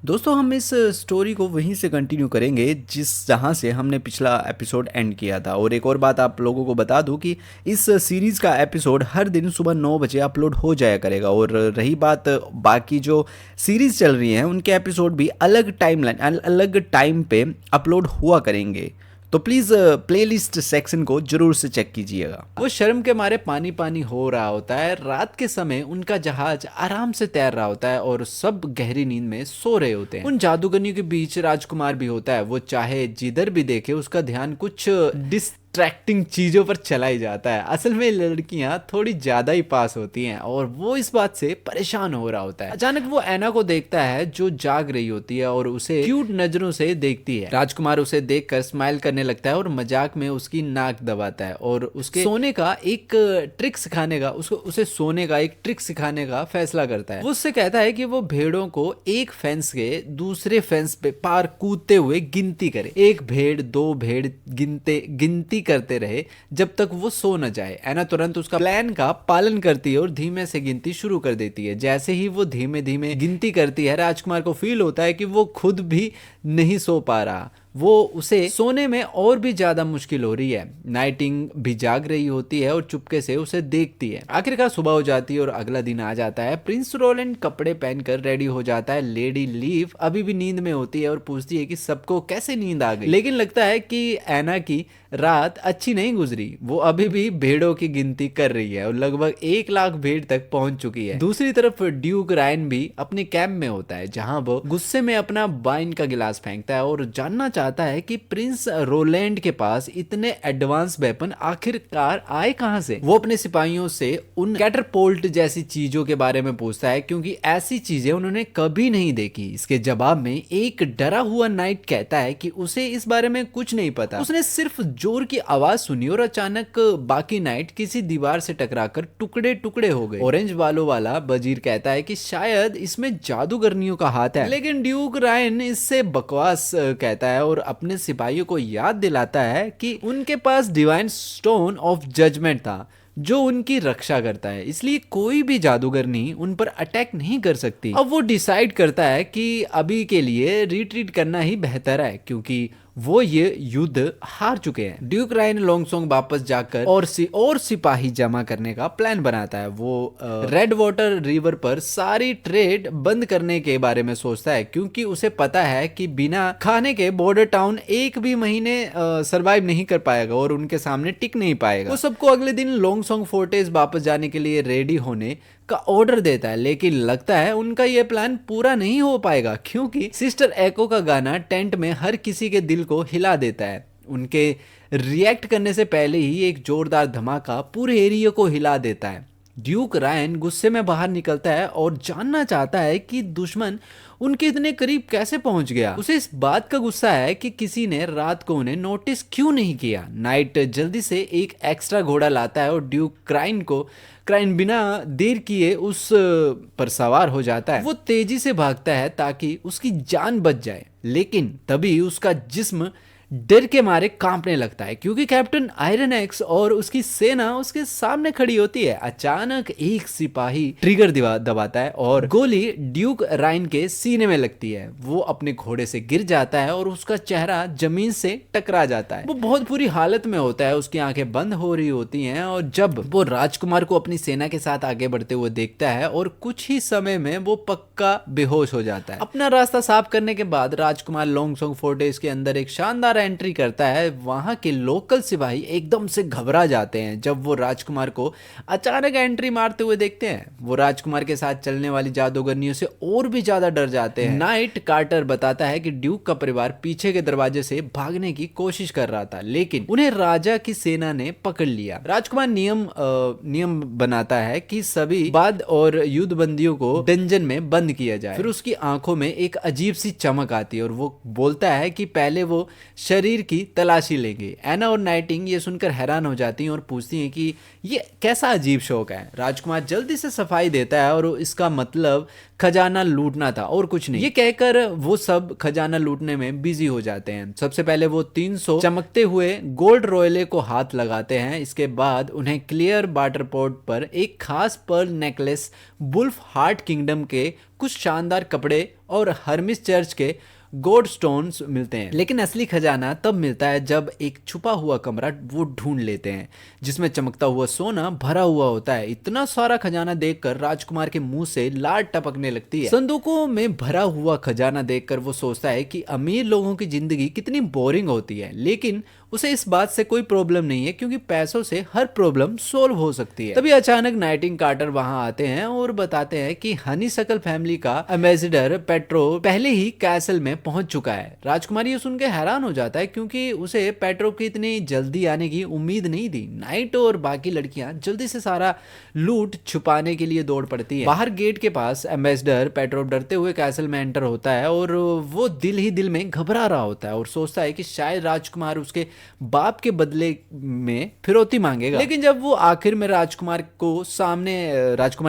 दोस्तों हम इस स्टोरी को वहीं से कंटिन्यू करेंगे जिस जहाँ से हमने पिछला एपिसोड एंड किया था। और एक और बात आप लोगों को बता दूं कि इस सीरीज़ का एपिसोड हर दिन सुबह 9 बजे अपलोड हो जाया करेगा। और रही बात बाकी जो सीरीज़ चल रही हैं उनके एपिसोड भी अलग टाइमलाइन अलग टाइम पे अपलोड हुआ करेंगे। तो प्लीज़ प्लेलिस्ट सेक्शन को जरूर से चेक कीजिएगा। वो शर्म के मारे पानी पानी हो रहा होता है। रात के समय उनका जहाज आराम से तैर रहा होता है और सब गहरी नींद में सो रहे होते हैं। उन जादूगरनियों के बीच राजकुमार भी होता है। वो चाहे जिधर भी देखे उसका ध्यान कुछ डिस्ट्रैक्टिंग चीजों पर चला ही जाता है। असल में लड़कियां थोड़ी ज्यादा ही पास होती हैं और वो इस बात से परेशान हो रहा होता है। अचानक वो ऐना को देखता है जो जाग रही होती है और उसे क्यूट नजरों से देखती है। राजकुमार उसे देखकर स्माइल करने लगता है और मजाक में उसकी नाक दबाता है और उसके सोने का एक ट्रिक सिखाने का उसे सोने का एक ट्रिक सिखाने का फैसला करता है। वो उससे कहता है कि वो भेड़ों को एक फेंस के दूसरे फेंस पे पार कूदते हुए गिनती करे। एक भेड़ दो भेड़ गिनती करते रहे जब तक वो सो न जाए। ऐना तुरंत उसका प्लान का पालन करती है और धीमे से गिनती शुरू कर देती है। जैसे ही वो धीमे धीमे गिनती करती है राजकुमार को फील होता है कि वो खुद भी नहीं सो पा रहा। वो उसे सोने में और भी ज्यादा मुश्किल हो रही है। नाइटिंग भी जाग रही होती है और चुपके से उसे देखती है। आखिरकार सुबह हो जाती है और अगला दिन आ जाता है। प्रिंस रोलैंड कपड़े पहनकर रेडी हो जाता है। लेडी लीव अभी भी नींद में होती है और पूछती है कि सबको कैसे नींद आ गई, लेकिन लगता है कि ऐना की रात अच्छी नहीं गुजरी। वो अभी भी भेड़ों की गिनती कर रही है और लगभग 1 लाख भेड़ तक पहुंच चुकी है। दूसरी तरफ ड्यूक रायन भी अपने कैंप में होता है जहां वो गुस्से में अपना वाइन का गिलास फेंकता है और जानना चाहता है कि प्रिंस रोलैंड के पास इतने एडवांस वेपन आखिरकार आए कहां से। वो अपने सिपाहियों से उन कैटरपोल्ट जैसी चीजों के बारे में पूछता है क्योंकि ऐसी चीजें उन्होंने कभी नहीं देखी। इसके जवाब में एक डरा हुआ नाइट कहता है कि उसे इस बारे में कुछ नहीं पता। उसने सिर्फ जोर की आवाज सुनी और अचानक बाकी नाइट किसी दीवार से टकराकर टुकड़े टुकड़े हो गए। ऑरेंज बालों वाला वजीर कहता है कि शायद इसमें जादूगरनियों का हाथ है, लेकिन ड्यूक रायन इससे बकवास कहता है और अपने सिपाहियों को याद दिलाता है कि उनके पास डिवाइन स्टोन ऑफ जजमेंट था जो उनकी रक्षा करता है, इसलिए कोई भी जादूगरनी उन पर अटैक नहीं कर सकती। अब वो डिसाइड करता है कि अभी के लिए रिट्रीट करना ही बेहतर है क्योंकि वो ये युद्ध हार चुके हैं। ड्यूक रायन लोंगसोंग वापस जाकर और सिपाही जमा करने का प्लान बनाता है। वो रेड वाटर रिवर पर सारी ट्रेड बंद करने के बारे में सोचता है क्योंकि उसे पता है कि बिना खाने के बॉर्डर टाउन एक भी महीने सरवाइव नहीं कर पाएगा और उनके सामने टिक नहीं पाएगा। वो सबको अगले दिन लोंगसोंग फोर्टेस वापस जाने के लिए रेडी होने का ऑर्डर देता है, लेकिन लगता है उनका यह प्लान पूरा नहीं हो पाएगा क्योंकि सिस्टर एको का गाना टेंट में हर किसी के दिल को हिला देता है। उनके रिएक्ट करने से पहले ही एक जोरदार धमाका पूरे एरिया को हिला देता है। ड्यूक रायन गुस्से में बाहर निकलता है और जानना चाहता है कि दुश्मन उनके इतने करीब कैसे पहुंच गया। उसे इस बात का गुस्सा है कि किसी ने रात को उन्हें नोटिस क्यों नहीं किया। नाइट जल्दी से एक एक्स्ट्रा घोड़ा लाता है और ड्यूक क्राइन बिना देर किए उस पर सवार हो जाता है। वो तेजी से भागता है ताकि उसकी जान बच जाए, लेकिन तभी उसका जिस्म डर के मारे कांपने लगता है क्योंकि कैप्टन आयरन एक्स और उसकी सेना उसके सामने खड़ी होती है। अचानक एक सिपाही ट्रिगर दबाता है और गोली ड्यूक रायन के सीने में लगती है। वो अपने घोड़े से गिर जाता है और उसका चेहरा जमीन से टकरा जाता है। वो बहुत बुरी हालत में होता है, उसकी आंखें बंद हो रही होती हैं और जब वो राजकुमार को अपनी सेना के साथ आगे बढ़ते हुए देखता है और कुछ ही समय में वो पक्का बेहोश हो जाता है। अपना रास्ता साफ करने के बाद राजकुमार लोंगसोंग फोर्टेस के अंदर एक शानदार एंट्री करता है। वहां के लोकल सिपाही एकदम से घबरा जाते हैं जब वो राजकुमार को अचानक एंट्री मारते हुए देखते हैं। वो राजकुमार के साथ चलने वाली जादूगरनियों से और भी ज्यादा डर जाते हैं। नाइट कार्टर बताता है कि ड्यूक का परिवार पीछे के दरवाजे से भागने की कोशिश कर रहा था, लेकिन उन्हें राजा की सेना ने पकड़ लिया। राजकुमार नियम बनाता है कि सभी बाद और युद्ध बंदियों को डंजन में बंद किया जाए। फिर उसकी आंखों में एक अजीब सी चमक आती है और वो बोलता है कि पहले वो शरीर की तलाशी लेंगे। एना और नाइटिंग ये सुनकर हैरान हो जाती हैं और पूछती हैं कि ये कैसा अजीब शौक है। राजकुमार जल्दी से सफाई देता है और इसका मतलब खजाना लूटना था और कुछ नहीं। ये कहकर वो सब खजाना लूटने में बिजी हो जाते हैं। सबसे पहले वो 300 चमकते हुए गोल्ड रॉयले को हाथ लगाते हैं। इसके बाद उन्हें क्लियर वाटर पॉट पर एक खास pearl necklace, wolf heart kingdom के कुछ शानदार कपड़े और हर्मिस चर्च के गोल्ड स्टोन्स मिलते हैं। लेकिन असली खजाना तब मिलता है जब एक छुपा हुआ कमरा वो ढूंढ लेते हैं जिसमें चमकता हुआ सोना भरा हुआ होता है। इतना सारा खजाना देखकर राजकुमार के मुंह से लार टपकने लगती है। संदूकों में भरा हुआ खजाना देखकर वो सोचता है कि अमीर लोगों की जिंदगी कितनी बोरिंग होती है, लेकिन उसे इस बात से कोई प्रॉब्लम नहीं है क्योंकि पैसों से हर प्रॉब्लम सोल्व हो सकती है। तभी अचानक नाइटिंग कार्टर वहां आते हैं और बताते हैं कि हनीसकल फैमिली का एम्बेसडर पेट्रो पहले ही कैसल में पहुंच चुका है। राजकुमार ये सुन के हैरान हो जाता है क्योंकि उसे पेट्रो की इतनी जल्दी आने की उम्मीद नहीं थी। नाइट और बाकी लड़कियां जल्दी से सारा लूट छुपाने के लिए दौड़ पड़ती है। बाहर गेट के पास एम्बेसडर पेट्रो डरते हुए कैसल में एंटर होता है और वो दिल ही दिल में घबरा रहा होता है और सोचता है कि शायद राजकुमार उसके बाप के बदले में फिरौती मांगेगा। लेकिन जब वो आखिर में राजकुमार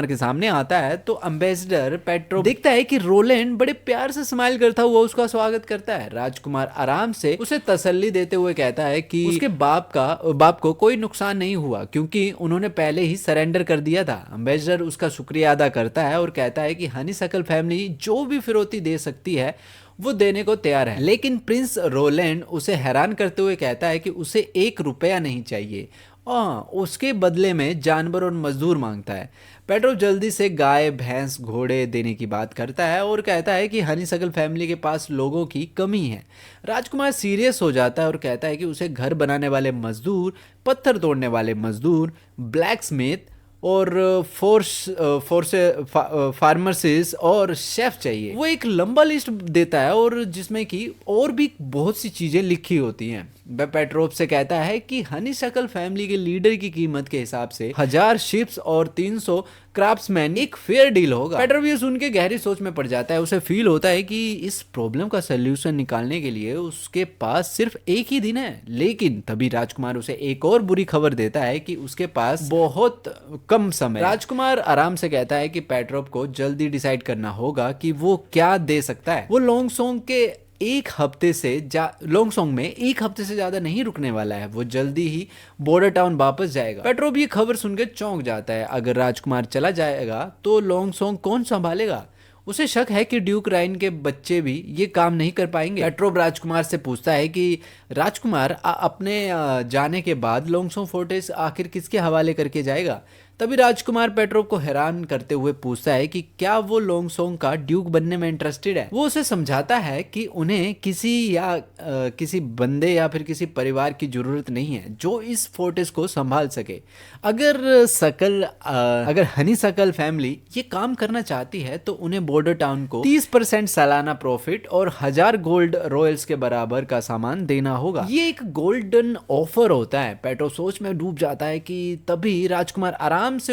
के सामने आता है तो एम्बेसडर पेट्रो देखता है कि रोलैंड बड़े प्यार से स्माइल करता हुआ उसका स्वागत करता है। राजकुमार आराम से उसे तसल्ली देते हुए कहता है कि उसके बाप को कोई नुकसान नहीं हुआ क्योंकि उन्होंने पहले ही सरेंडर कर दिया था। एम्बेसडर उसका शुक्रिया अदा करता है और कहता है कि हनीसकल फैमिली जो भी फिरौती दे सकती है वो देने को तैयार है। लेकिन प्रिंस रोलैंड उसे हैरान करते हुए कहता है कि उसे 1 रुपया नहीं चाहिए, उसके बदले में जानवर और मजदूर मांगता है। पेट्रो जल्दी से गाय, भैंस, घोड़े देने की बात करता है और कहता है कि हनीसकल फैमिली के पास लोगों की कमी है। राजकुमार सीरियस हो जाता है और कहता है कि उसे घर बनाने वाले मजदूर, पत्थर तोड़ने वाले मजदूर, ब्लैक स्मिथ और फार्मर्सिस और शेफ चाहिए। वो एक लंबा लिस्ट देता है और जिसमें कि और भी बहुत सी चीजें लिखी होती हैं। वह पेट्रोप से कहता है कि हनीसकल फैमिली के लीडर की कीमत के हिसाब से 1000 शिप्स और 300 क्राफ्ट्समैन एक फेयर डील होगा। पेट्रोप ये सुन के गहरी सोच में पड़ जाता है। उसे फील होता है कि इस प्रॉब्लम का सलूशन निकालने के लिए उसके पास सिर्फ एक ही दिन है। लेकिन तभी राजकुमार उसे एक और बुरी खबर देता है कि उसके पास बहुत कम समय। राजकुमार आराम से कहता है कि पेट्रोप को जल्दी डिसाइड करना होगा कि वो क्या दे सकता है। वो लॉन्गसोंग में एक हफ्ते से ज्यादा नहीं रुकने वाला है। वो जल्दी ही बॉर्डर टाउन वापस जाएगा। पेट्रोप ये खबर सुनकर चौंक जाता है। अगर राजकुमार चला जाएगा तो लॉन्गसोंग कौन संभालेगा? उसे शक है कि ड्यूक राइन के बच्चे भी ये काम नहीं कर पाएंगे। पेट्रोप राजकुमार से पूछता है कि राजकुमार अपने जाने के बाद लॉन्गसोंग फोर्ट्रेस आखिर किसके हवाले करके जाएगा। तभी राजकुमार पेट्रोप को हैरान करते हुए पूछता है कि क्या वो लॉन्गसोंग का ड्यूक बनने में इंटरेस्टेड है। वो उसे समझाता है कि उन्हें किसी बंदे या फिर किसी परिवार की जरूरत नहीं है जो इस फोर्ट्रेस को संभाल सके। अगर हनीसकल फैमिली ये काम करना चाहती है तो उन्हें बॉर्डर टाउन को 30% सालाना प्रॉफिट और 1000 गोल्ड रॉयल्स के बराबर का सामान देना होगा। ये एक गोल्डन ऑफर होता है। पेट्रो सोच में डूब जाता है कि तभी राजकुमार आराम से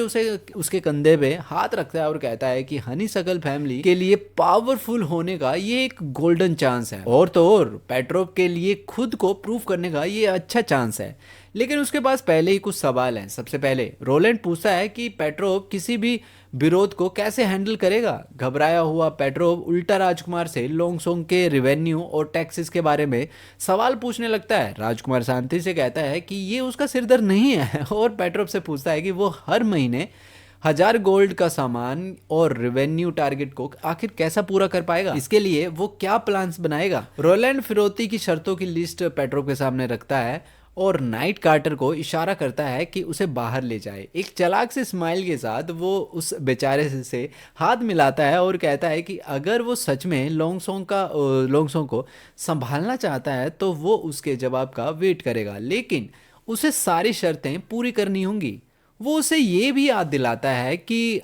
उसके कंधे पे हाथ रखता है और कहता है कि हनीसकल फैमिली के लिए पावरफुल होने का ये एक गोल्डन चांस है और तो और पेट्रोप के लिए खुद को प्रूव करने का ये अच्छा चांस है। लेकिन उसके पास पहले ही कुछ सवाल हैं। सबसे पहले रोलैंड पूछता है कि पेट्रोप किसी भी विरोध को कैसे हैंडल करेगा। घबराया हुआ पेट्रोप उल्टा राजकुमार से लॉन्गसोंग के रेवेन्यू और टैक्सेस के बारे में सवाल पूछने लगता है। राजकुमार शांति से कहता है कि ये उसका सिरदर्द नहीं है और पेट्रोप से पूछता है कि वो हर महीने 1000 गोल्ड का सामान और रेवेन्यू टारगेट को आखिर कैसा पूरा कर पाएगा। इसके लिए वो क्या प्लान्स बनाएगा। रोलैंड फिरौती की शर्तों की लिस्ट पेट्रोप के सामने रखता है और नाइट कार्टर को इशारा करता है कि उसे बाहर ले जाए। एक चालाक से स्माइल के साथ वो उस बेचारे से हाथ मिलाता है और कहता है कि अगर वो सच में लॉन्गसोंग को संभालना चाहता है तो वो उसके जवाब का वेट करेगा, लेकिन उसे सारी शर्तें पूरी करनी होंगी। वो उसे ये भी याद दिलाता है कि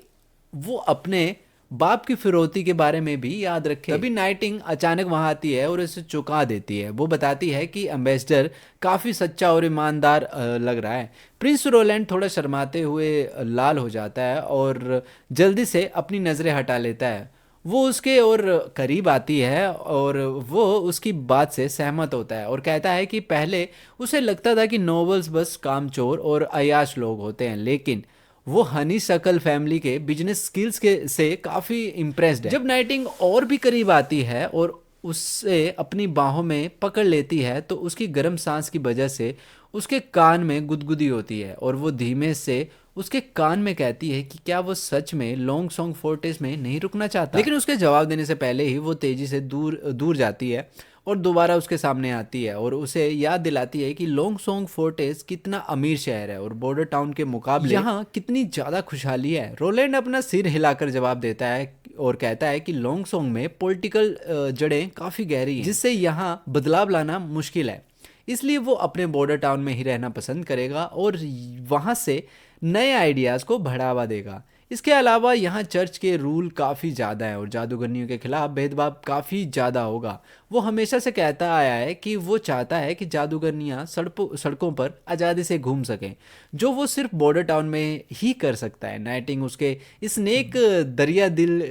वो अपने बाप की फिरौती के बारे में भी याद रखे। तभी नाइटिंग अचानक वहां आती है और इसे चुका देती है। वो बताती है कि एम्बेसडर काफी सच्चा और ईमानदार लग रहा है। प्रिंस रोलैंड थोड़ा शर्माते हुए लाल हो जाता है और जल्दी से अपनी नजरें हटा लेता है। वो उसके और करीब आती है और वो उसकी बात से सहमत होता है और कहता है कि पहले उसे लगता था कि नॉवेल्स बस कामचोर और अय्याश लोग होते हैं, लेकिन वो हनी शकल फैमिली के बिजनेस स्किल्स के से काफ़ी इम्प्रेस्ड है। जब नाइटिंग और भी करीब आती है और उससे अपनी बाहों में पकड़ लेती है तो उसकी गर्म सांस की वजह से उसके कान में गुदगुदी होती है और वो धीमे से उसके कान में कहती है कि क्या वो सच में लॉन्ग सॉन्ग फोर्टेस में नहीं रुकना चाहता। लेकिन उसके जवाब देने से पहले ही वो तेजी से दूर दूर जाती है और दोबारा उसके सामने आती है और उसे याद दिलाती है कि लॉन्ग सॉन्ग फोर्टेस कितना अमीर शहर है और बॉर्डर टाउन के मुकाबले यहाँ कितनी ज़्यादा खुशहाली है। रोलैंड अपना सिर हिलाकर जवाब देता है और कहता है कि लॉन्ग सॉन्ग में पॉलिटिकल जड़ें काफ़ी गहरी हैं, जिससे यहाँ बदलाव लाना मुश्किल है। इसलिए वो अपने बॉर्डर टाउन में ही रहना पसंद करेगा और वहाँ से नए आइडियाज़ को बढ़ावा देगा। इसके अलावा यहाँ चर्च के रूल काफ़ी ज़्यादा हैं और जादूगरनियों के खिलाफ भेदभाव काफ़ी ज़्यादा होगा। वो हमेशा से कहता आया है कि वो चाहता है कि जादूगरनियाँ सड़कों पर आज़ादी से घूम सकें, जो वो सिर्फ बॉर्डर टाउन में ही कर सकता है। नाइटिंग उसके इस नेक दरिया दिल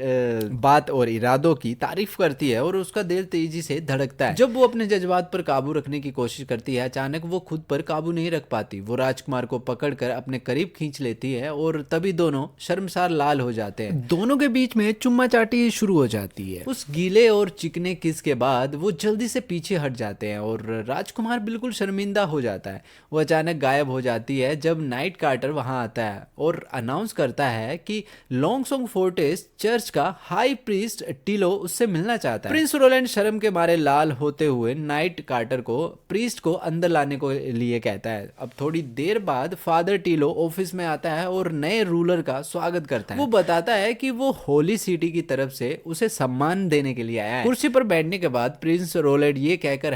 बात और इरादों की तारीफ करती है और उसका दिल तेजी से धड़कता है। जब वो अपने जज्बात पर काबू रखने की कोशिश करती है, अचानक वो खुद पर काबू नहीं रख पाती। वो राजकुमार को पकड़कर अपने करीब खींच लेती है और तभी दोनों शर्मसार लाल हो जाते हैं। दोनों के बीच में चुम्मा चाटी शुरू हो जाती है। उस गीले और चिकने किस के बाद वो जल्दी से पीछे हट जाते हैं और राजकुमार बिल्कुल शर्मिंदा हो जाता है। वो अचानक गायब हो जाती है जब नाइट कार्टर वहां आता है और अनाउंस करता है कि लॉन्ग सॉन्ग फोर्टेस चर्च का हाई प्रीस्ट टीलो उससे मिलना चाहता है। प्रिंस रोलैंड शर्म के मारे लाल होते हुए नाइट कार्टर को प्रीस्ट को अंदर लाने को लिए कहता है। अब थोड़ी देर बाद फादर टीलो ऑफिस में आता है और नए रूलर का स्वागत करता है। वो बताता है कि वो होली सिटी की तरफ से उसे सम्मान देने के लिए आया है। कुर्सी पर बैठने के बाद प्रिंस रोलैंड ये देखकर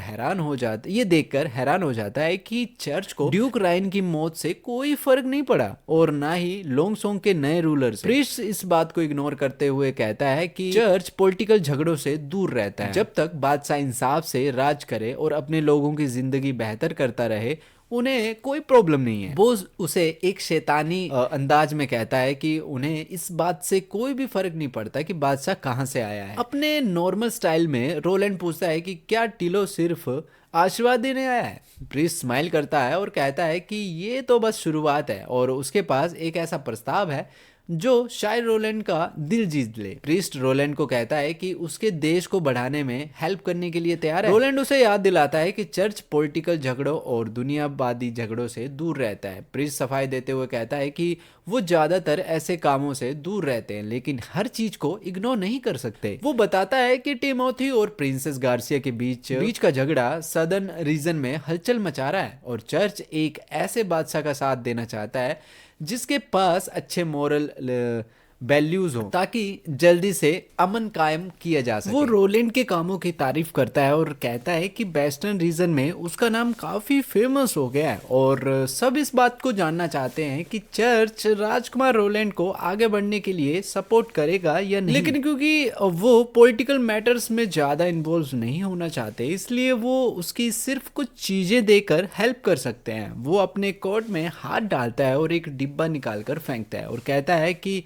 हैरान हो जाता है कि चर्च को ड्यूक राइन की मौत से कोई फर्क नहीं पड़ा और ना ही लॉन्ग सॉन्ग के नए रूलर से। प्रिंस इस बात को इग्नोर करते हुए कहता है कि चर्च पॉलिटिकल झगड़ों से दूर रहता है। जब तक बादशाह इंसाफ से राज करे और अपने लोगों की जिंदगी बेहतर करता रहे, उन्हें कोई प्रॉब्लम नहीं है। वो उसे एक शैतानी अंदाज में कहता है कि उन्हें इस बात से कोई भी फर्क नहीं पड़ता कि बादशाह कहां से आया है। अपने नॉर्मल स्टाइल में रोलैंड पूछता है कि क्या टीलो सिर्फ आशीर्वाद देने आया है। प्रीस्ट स्माइल करता है और कहता है कि ये तो बस शुरुआत है और उसके पास एक ऐसा प्रस्ताव है जो शायद रोलैंड का दिल जीत ले। प्रीस्ट रोलैंड को कहता है कि उसके देश को बढ़ाने में हेल्प करने के लिए तैयार है। रोलैंड उसे याद दिलाता है कि चर्च पॉलिटिकल झगड़ों और दुनियावादी झगड़ों से दूर रहता है। प्रीस्ट सफाई देते हुए कहता है कि वो ज्यादातर ऐसे कामों से दूर रहते हैं लेकिन हर चीज को इग्नोर नहीं कर सकते। वो बताता है कि टिमोथी और प्रिंसेस गार्सिया के बीच का झगड़ा सदर्न रीजन में हलचल मचा रहा है और चर्च एक ऐसे बादशाह का साथ देना चाहता है जिसके पास अच्छे मोरल वैल्यूज हो ताकि जल्दी से अमन कायम किया जा सके। वो रोलैंड के कामों की तारीफ करता है और कहता है कि वेस्टर्न रीजन में उसका नाम काफी फेमस हो गया है और सब इस बात को जानना चाहते हैं कि चर्च राजकुमार रोलैंड को आगे बढ़ने के लिए सपोर्ट करेगा या नहीं। लेकिन क्योंकि वो पॉलिटिकल मैटर्स में ज्यादा इन्वॉल्व नहीं होना चाहते, इसलिए वो उसकी सिर्फ कुछ चीजें देकर हेल्प कर सकते हैं। वो अपने कोट में हाथ डालता है और एक डिब्बा निकालकर फेंकता है और कहता है कि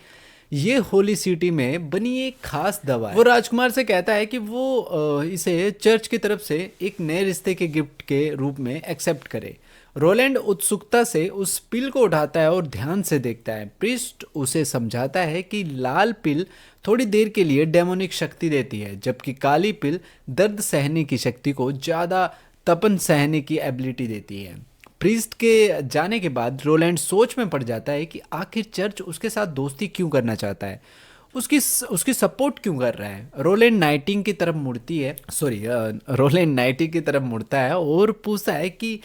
ये होली सिटी में बनी एक खास दवा है। वो राजकुमार से कहता है कि वो इसे चर्च की तरफ से एक नए रिश्ते के गिफ्ट के रूप में एक्सेप्ट करे। रोलैंड उत्सुकता से उस पिल को उठाता है और ध्यान से देखता है। प्रीस्ट उसे समझाता है कि लाल पिल थोड़ी देर के लिए डेमोनिक शक्ति देती है जबकि काली पिल दर्द सहने की शक्ति को ज्यादा तपन सहने की एबिलिटी देती है। प्रीस्ट के जाने के बाद रोलैंड सोच में पड़ जाता है कि आखिर चर्च उसके साथ दोस्ती क्यों करना चाहता है, उसकी सपोर्ट क्यों कर रहा है। रोलैंड नाइटिंग की तरफ मुड़ता है और पूछता है कि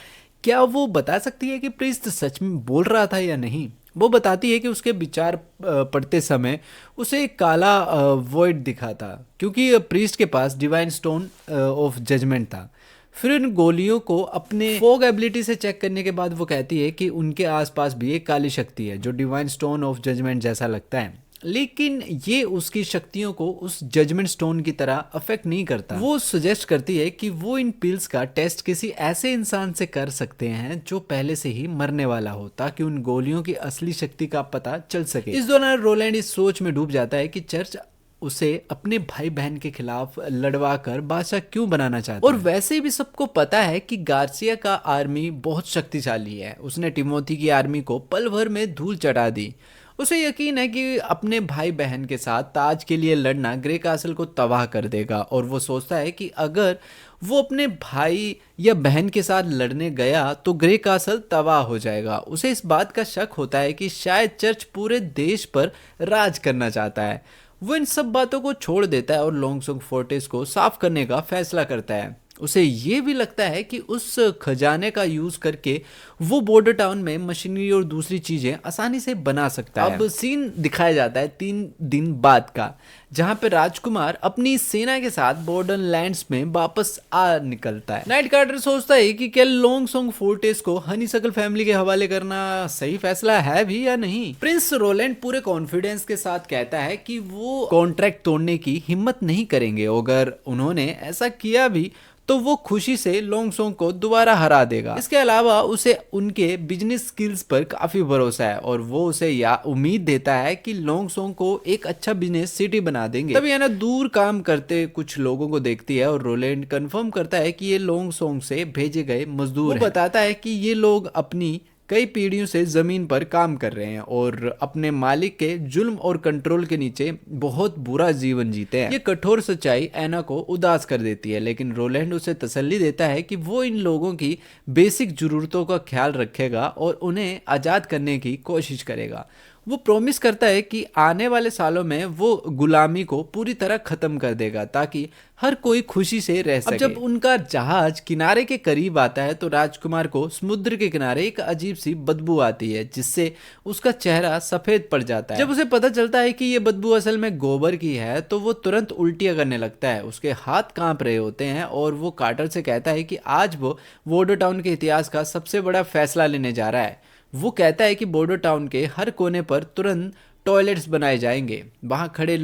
क्या वो बता सकती है कि प्रीस्ट सच में बोल रहा था या नहीं। वो बताती है कि उसके विचार पढ़ते समय उसे एक काला वॉइड दिखा था क्योंकि प्रीस्ट के पास डिवाइन स्टोन ऑफ जजमेंट था। फिर उन गोलियों को अपने फोग एबिलिटी से चेक करने के बाद वो कहती है कि उनके आसपास भी एक काली शक्ति है जो डिवाइन स्टोन ऑफ जजमेंट जैसा लगता है, लेकिन ये उसकी शक्तियों को उस जजमेंट स्टोन की तरह अफेक्ट नहीं करता। वो सजेस्ट करती है कि वो इन पिल्स का टेस्ट किसी ऐसे इंसान से कर सकते हैं जो पहले से ही मरने वाला हो ताकि उन गोलियों की असली शक्ति का पता चल सके। इस दौरान रोलैंड इस सोच में डूब जाता है कि चर्च उसे अपने भाई बहन के खिलाफ लड़वा कर बादशाह क्यों बनाना चाहता है। और वैसे भी सबको पता है कि गार्सिया का आर्मी बहुत शक्तिशाली है। उसने टिमोथी की आर्मी को पल भर में धूल चढ़ा दी। उसे यकीन है कि अपने भाई बहन के साथ ताज के लिए लड़ना ग्रे कासल को तबाह कर देगा, और वो सोचता है कि अगर वो अपने भाई या बहन के साथ लड़ने गया तो ग्रे कासल तबाह हो जाएगा। उसे इस बात का शक होता है कि शायद चर्च पूरे देश पर राज करना चाहता है। वो इन सब बातों को छोड़ देता है और लोंगसोंग फोर्ट्रेस को साफ करने का फैसला करता है। उसे ये भी लगता है कि उस खजाने का यूज करके वो बॉर्डर टाउन में मशीनरी और दूसरी चीजें आसानी से बना सकता है। अब सीन दिखाया जाता है 3 दिन बाद का, जहां पे राजकुमार अपनी सेना के साथ बॉर्डर लैंड्स में वापस आ निकलता है। नाइट कार्टर सोचता है कि क्या लोंगसोंग फोर्ट्रेस को हनीसकल फैमिली के हवाले करना सही फैसला है भी या नहीं। प्रिंस रोलैंड पूरे कॉन्फिडेंस के साथ कहता है कि वो कॉन्ट्रैक्ट तोड़ने की हिम्मत नहीं करेंगे। अगर उन्होंने ऐसा किया भी तो वो खुशी से लोंगसोंग को दोबारा हरा देगा। इसके अलावा उसे उनके बिजनेस स्किल्स पर काफी भरोसा है और वो उसे उम्मीद देता है कि लोंगसोंग को एक अच्छा बिजनेस सिटी बना देंगे। तभी ना दूर काम करते कुछ लोगों को देखती है और रोलैंड कंफर्म करता है कि ये लोंगसोंग से भेजे गए मजदूर हैं। वो बताता है कि ये लोग अपनी कई पीढ़ियों से जमीन पर काम कर रहे हैं और अपने मालिक के जुल्म और कंट्रोल के नीचे बहुत बुरा जीवन जीते हैं। ये कठोर सच्चाई एना को उदास कर देती है, लेकिन रोलैंड उसे तसल्ली देता है कि वो इन लोगों की बेसिक जरूरतों का ख्याल रखेगा और उन्हें आजाद करने की कोशिश करेगा। वो प्रॉमिस करता है कि आने वाले सालों में वो गुलामी को पूरी तरह खत्म कर देगा ताकि हर कोई खुशी से रह सके। अब जब उनका जहाज किनारे के करीब आता है तो राजकुमार को समुद्र के किनारे एक अजीब सी बदबू आती है, जिससे उसका चेहरा सफेद पड़ जाता है। जब उसे पता चलता है कि ये बदबू असल में गोबर की है तो वो तुरंत उल्टियां करने लगता है। उसके हाथ कांप रहे होते हैं और वो कार्टर से कहता है कि आज वो बॉर्डर टाउन के इतिहास का सबसे बड़ा फैसला लेने जा रहा है। वो कहता है कि बॉर्डर टाउन के हर कोने पर तुरंत टॉयलेट्स बनाए जाएंगे। वहां खड़े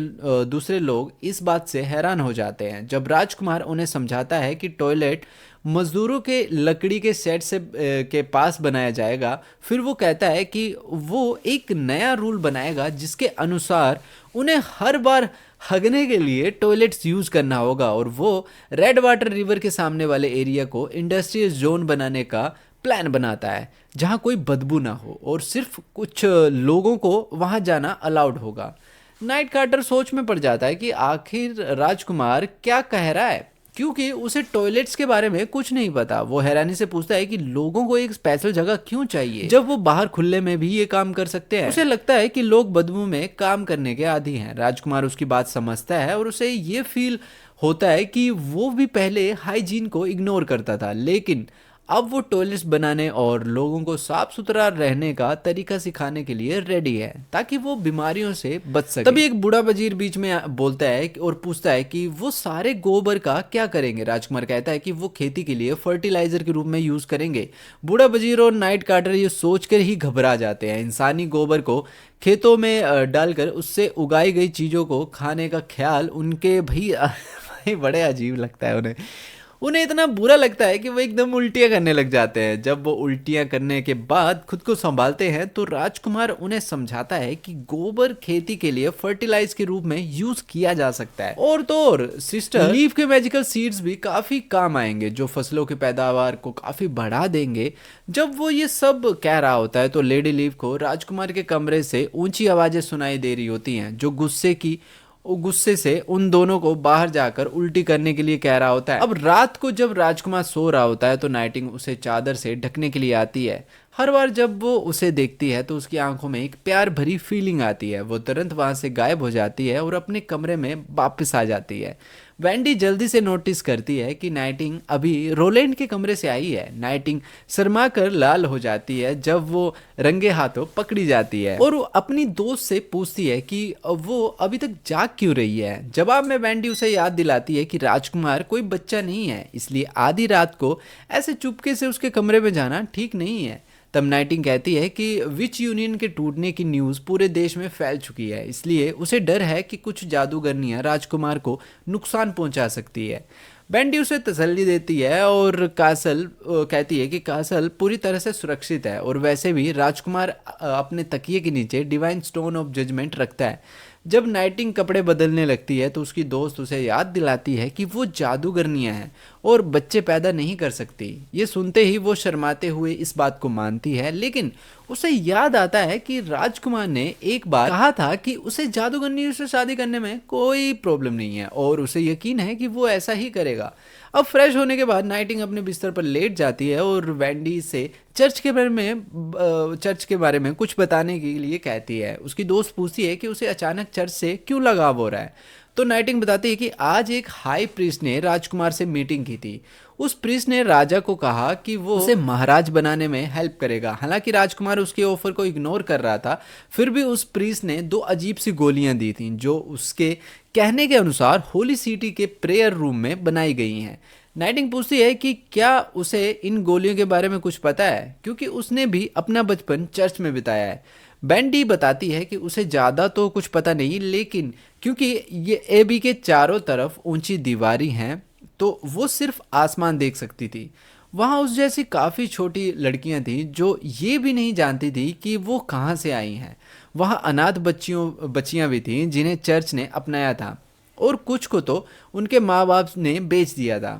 दूसरे लोग इस बात से हैरान हो जाते हैं जब राजकुमार उन्हें समझाता है कि टॉयलेट मजदूरों के लकड़ी के सेट से के पास बनाया जाएगा। फिर वो कहता है कि वो एक नया रूल बनाएगा जिसके अनुसार उन्हें हर बार हगने के लिए टॉयलेट्स यूज करना होगा, और वो रेड वाटर रिवर के सामने वाले एरिया को इंडस्ट्रियल जोन बनाने का प्लान बनाता है जहां कोई बदबू ना हो और सिर्फ कुछ लोगों को वहां जाना अलाउड होगा। नाइट कार्टर सोच में पड़ जाता है कि आखिर राजकुमार क्या कह रहा है, क्योंकि उसे टॉयलेट्स के बारे में कुछ नहीं पता। वो हैरानी से पूछता है कि लोगों को एक स्पेशल जगह क्यों चाहिए जब वो बाहर खुले में भी ये काम कर सकते हैं। उसे लगता है कि लोग बदबू में काम करने के आदी हैं। राजकुमार उसकी बात समझता है और उसे ये फील होता है कि वो भी पहले हाइजीन को इग्नोर करता था, लेकिन अब वो टॉयलेट्स बनाने और लोगों को साफ सुथरा रहने का तरीका सिखाने के लिए रेडी है ताकि वो बीमारियों से बच सके। तभी एक बूढ़ा वजीर बीच में बोलता है और पूछता है कि वो सारे गोबर का क्या करेंगे। राजकुमार कहता है कि वो खेती के लिए फर्टिलाइजर के रूप में यूज करेंगे। बूढ़ा वजीर और नाइट कार्टर ये सोचकर ही घबरा जाते हैं। इंसानी गोबर को खेतों में डालकर उससे उगाई गई चीजों को खाने का ख्याल उनके भाई बड़े अजीब लगता है। उन्हें इतना बुरा लगता है कि वो एकदम उल्टियां करने लग जाते हैं। जब वो उल्टियां करने के बाद खुद को संभालते हैं तो राजकुमार उन्हें समझाता है कि गोबर खेती के लिए फर्टिलाइज के रूप में यूज किया जा सकता है। और तो और सिस्टर लीफ के मैजिकल सीड्स भी काफी काम आएंगे जो फसलों की पैदावार को काफी बढ़ा देंगे। जब वो ये सब कह रहा होता है तो लेडी लीफ को राजकुमार के कमरे से ऊंची आवाजें सुनाई दे रही होती हैं जो गुस्से से उन दोनों को बाहर जाकर उल्टी करने के लिए कह रहा होता है। अब रात को जब राजकुमार सो रहा होता है तो नाइटिंग उसे चादर से ढकने के लिए आती है। हर बार जब वो उसे देखती है तो उसकी आंखों में एक प्यार भरी फीलिंग आती है। वो तुरंत वहां से गायब हो जाती है और अपने कमरे में वापस आ जाती है। वैंडी जल्दी से नोटिस करती है कि नाइटिंग अभी रोलैंड के कमरे से आई है। नाइटिंग शर्मा कर लाल हो जाती है जब वो रंगे हाथों पकड़ी जाती है और वो अपनी दोस्त से पूछती है कि वो अभी तक जाग क्यों रही है। जवाब में वैंडी उसे याद दिलाती है कि राजकुमार कोई बच्चा नहीं है, इसलिए आधी रात को ऐसे चुपके से उसके कमरे में जाना ठीक नहीं है। तब नाइटिंग कहती है कि विच यूनियन के टूटने की न्यूज़ पूरे देश में फैल चुकी है, इसलिए उसे डर है कि कुछ जादूगरनियां राजकुमार को नुकसान पहुंचा सकती है। बैंडी उसे तसल्ली देती है और कासल कहती है कि कासल पूरी तरह से सुरक्षित है और वैसे भी राजकुमार अपने तकिए के नीचे डिवाइन स्टोन ऑफ जजमेंट रखता है। जब नाइटिंग कपड़े बदलने लगती है तो उसकी दोस्त उसे याद दिलाती है कि वो जादूगरनियां हैं और बच्चे पैदा नहीं कर सकती। ये सुनते ही वो शर्माते हुए इस बात को मानती है, लेकिन उसे याद आता है कि राजकुमार ने एक बार कहा था कि उसे जादूगरनी से शादी करने में कोई प्रॉब्लम नहीं है और उसे यकीन है कि वो ऐसा ही करेगा। अब फ्रेश होने के बाद नाइटिंग अपने बिस्तर पर लेट जाती है और वेंडी से चर्च के बारे में कुछ बताने के लिए कहती है। उसकी दोस्त पूछती है कि उसे अचानक चर्च से क्यों लगाव हो रहा है, तो नाइटिंग बताती है कि आज एक हाई प्रीस्ट ने राजकुमार से मीटिंग की थी। उस प्रीस्ट ने राजा को कहा कि वो उसे महाराज बनाने में हेल्प करेगा। हालांकि राजकुमार उसके ऑफर को इग्नोर कर रहा था, फिर भी उस प्रीस्ट ने 2 अजीब सी गोलियां दी थीं जो उसके कहने के अनुसार होली सिटी के प्रेयर रूम में बनाई गई हैं। नाइटिंग पूछती है कि क्या उसे इन गोलियों के बारे में कुछ पता है, क्योंकि उसने भी अपना बचपन चर्च में बिताया है। बेंडी बताती है कि उसे ज़्यादा तो कुछ पता नहीं, लेकिन क्योंकि ये एबी के चारों तरफ ऊंची दीवारें हैं तो वो सिर्फ आसमान देख सकती थी। वहाँ उस जैसी काफ़ी छोटी लड़कियाँ थीं जो ये भी नहीं जानती थी कि वो कहाँ से आई हैं। वहाँ अनाथ बच्चियाँ भी थीं जिन्हें चर्च ने अपनाया था और कुछ को तो उनके माँ बाप ने बेच दिया था।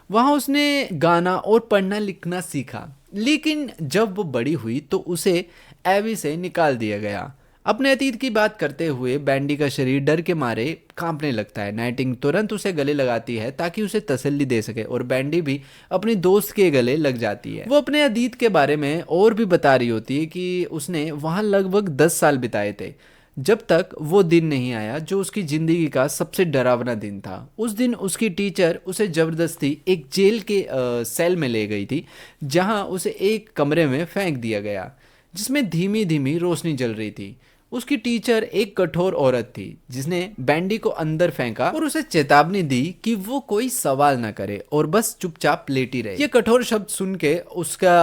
वहाँ उसने गाना और पढ़ना लिखना सीखा, लेकिन जब वो बड़ी हुई तो उसे एबी से निकाल दिया गया। अपने अतीत की बात करते हुए बैंडी का शरीर डर के मारे कांपने लगता है। नाइटिंग तुरंत उसे गले लगाती है ताकि उसे तसल्ली दे सके और बैंडी भी अपनी दोस्त के गले लग जाती है। वो अपने अतीत के बारे में और भी बता रही होती है कि उसने वहाँ लगभग 10 साल बिताए थे जब तक वो दिन नहीं आया जो उसकी ज़िंदगी का सबसे डरावना दिन था। उस दिन उसकी टीचर उसे ज़बरदस्ती एक जेल के सेल में ले गई थी, जहाँ उसे एक कमरे में फेंक दिया गया जिसमें धीमी धीमी रोशनी जल रही थी। उसकी टीचर एक कठोर औरत थी जिसने बैंडी को अंदर फेंका और उसे चेतावनी दी कि वो कोई सवाल ना करे और बस चुपचाप लेटी रहे। ये कठोर शब्द सुन के उसका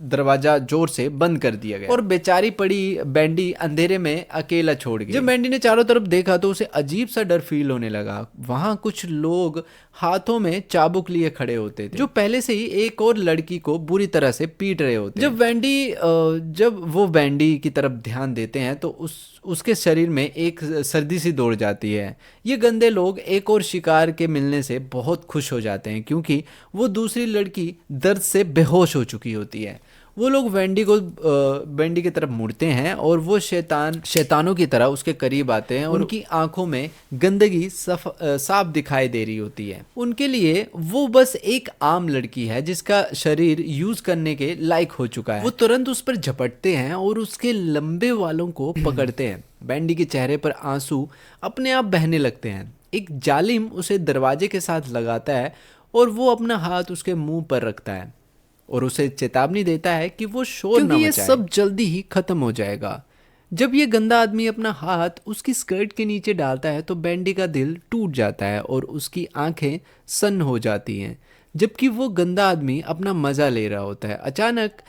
दरवाजा जोर से बंद कर दिया गया और बेचारी पड़ी बैंडी अंधेरे में अकेला छोड़ गई। जब बैंडी ने चारों तरफ देखा तो उसे अजीब सा डर फील होने लगा। वहां कुछ लोग हाथों में चाबुक लिए खड़े होते थे जो पहले से ही एक और लड़की को बुरी तरह से पीट रहे होते। जब वो बैंडी की तरफ ध्यान देते हैं तो उसके शरीर में एक सर्दी सी दौड़ जाती है। ये गंदे लोग एक और शिकार के मिलने से बहुत खुश हो जाते हैं क्योंकि वो दूसरी लड़की दर्द से बेहोश हो चुकी होती है। वो लोग वेंडी की तरफ मुड़ते हैं और वो शैतानों की तरह उसके करीब आते हैं और उनकी आंखों में गंदगी साफ दिखाई दे रही होती है। उनके लिए वो बस एक आम लड़की है जिसका शरीर यूज करने के लायक हो चुका है। वो तुरंत उस पर झपटते हैं और उसके लंबे बालों को पकड़ते हैं। वेंडी के चेहरे पर आंसू अपने आप बहने लगते हैं। एक जालिम उसे दरवाजे के साथ लगाता है और वो अपना हाथ उसके मुंह पर रखता है और उसे चेतावनी देता है कि वो शोर न मचाए, ये सब जल्दी ही खत्म हो जाएगा। जब ये गंदा आदमी अपना हाथ उसकी स्कर्ट के नीचे डालता है तो बैंडी का दिल टूट जाता है और उसकी आंखें सन्न हो जाती हैं, जबकि वो गंदा आदमी अपना मजा ले रहा होता है। अचानक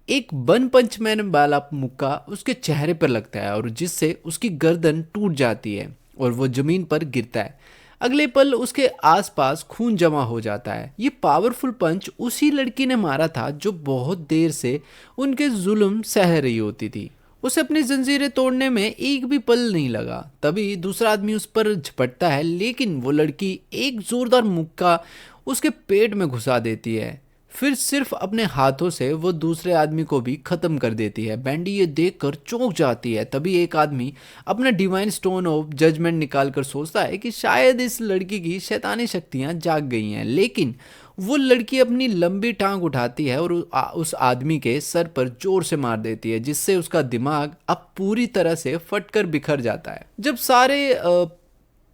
एक वन पंच मैन वाला मुक्का उसके चेहरे पर लगता है और जिससे उसकी गर्दन टूट जाती है और वो जमीन पर गिरता है। अगले पल उसके आसपास खून जमा हो जाता है। ये पावरफुल पंच उसी लड़की ने मारा था जो बहुत देर से उनके जुल्म सह रही होती थी। उसे अपनी जंजीरें तोड़ने में एक भी पल नहीं लगा। तभी दूसरा आदमी उस पर झपटता है, लेकिन वो लड़की एक जोरदार मुक्का उसके पेट में घुसा देती है। फिर सिर्फ अपने हाथों से वो दूसरे आदमी को भी खत्म कर देती है। बैंडी ये देखकर चौंक जाती है। तभी एक आदमी अपना डिवाइन स्टोन ऑफ जजमेंट निकालकर सोचता है कि शायद इस लड़की की शैतानी शक्तियां जाग गई हैं, लेकिन वो लड़की अपनी लंबी टांग उठाती है और उस आदमी के सर पर जोर से मार देती है, जिससे उसका दिमाग अब पूरी तरह से फटकर बिखर जाता है। जब सारे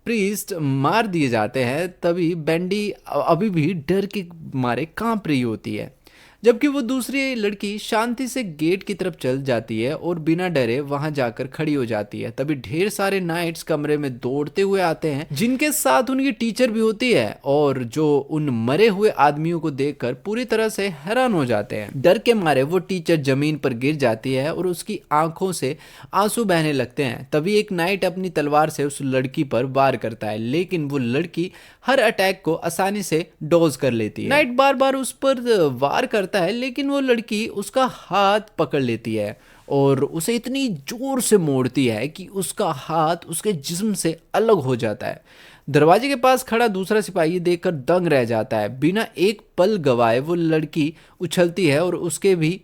प्रीस्ट मार दिए जाते हैं तभी बैंडी अभी भी डर के मारे कांप रही होती है, जबकि वो दूसरी लड़की शांति से गेट की तरफ चल जाती है और बिना डरे वहां जाकर खड़ी हो जाती है। तभी ढेर सारे नाइट्स कमरे में दौड़ते हुए आते हैं, जिनके साथ उनकी टीचर भी होती है और जो उन मरे हुए आदमियों को देखकर पूरी तरह से हैरान हो जाते हैं। डर के मारे वो टीचर जमीन पर गिर जाती है और उसकी आंखों से आंसू बहने लगते हैं। तभी एक नाइट अपनी तलवार से उस लड़की पर वार करता है, लेकिन वो लड़की हर अटैक को आसानी से डॉज कर लेती है। नाइट बार बार उस पर वार करता है, लेकिन वो लड़की उसका हाथ पकड़ लेती है और उसे इतनी जोर से मोड़ती है कि उसका हाथ उसके जिस्म से अलग हो जाता है। दरवाजे के पास खड़ा दूसरा सिपाही देखकर दंग रह जाता है। बिना एक पल गवाए वो लड़की उछलती है और उसके भी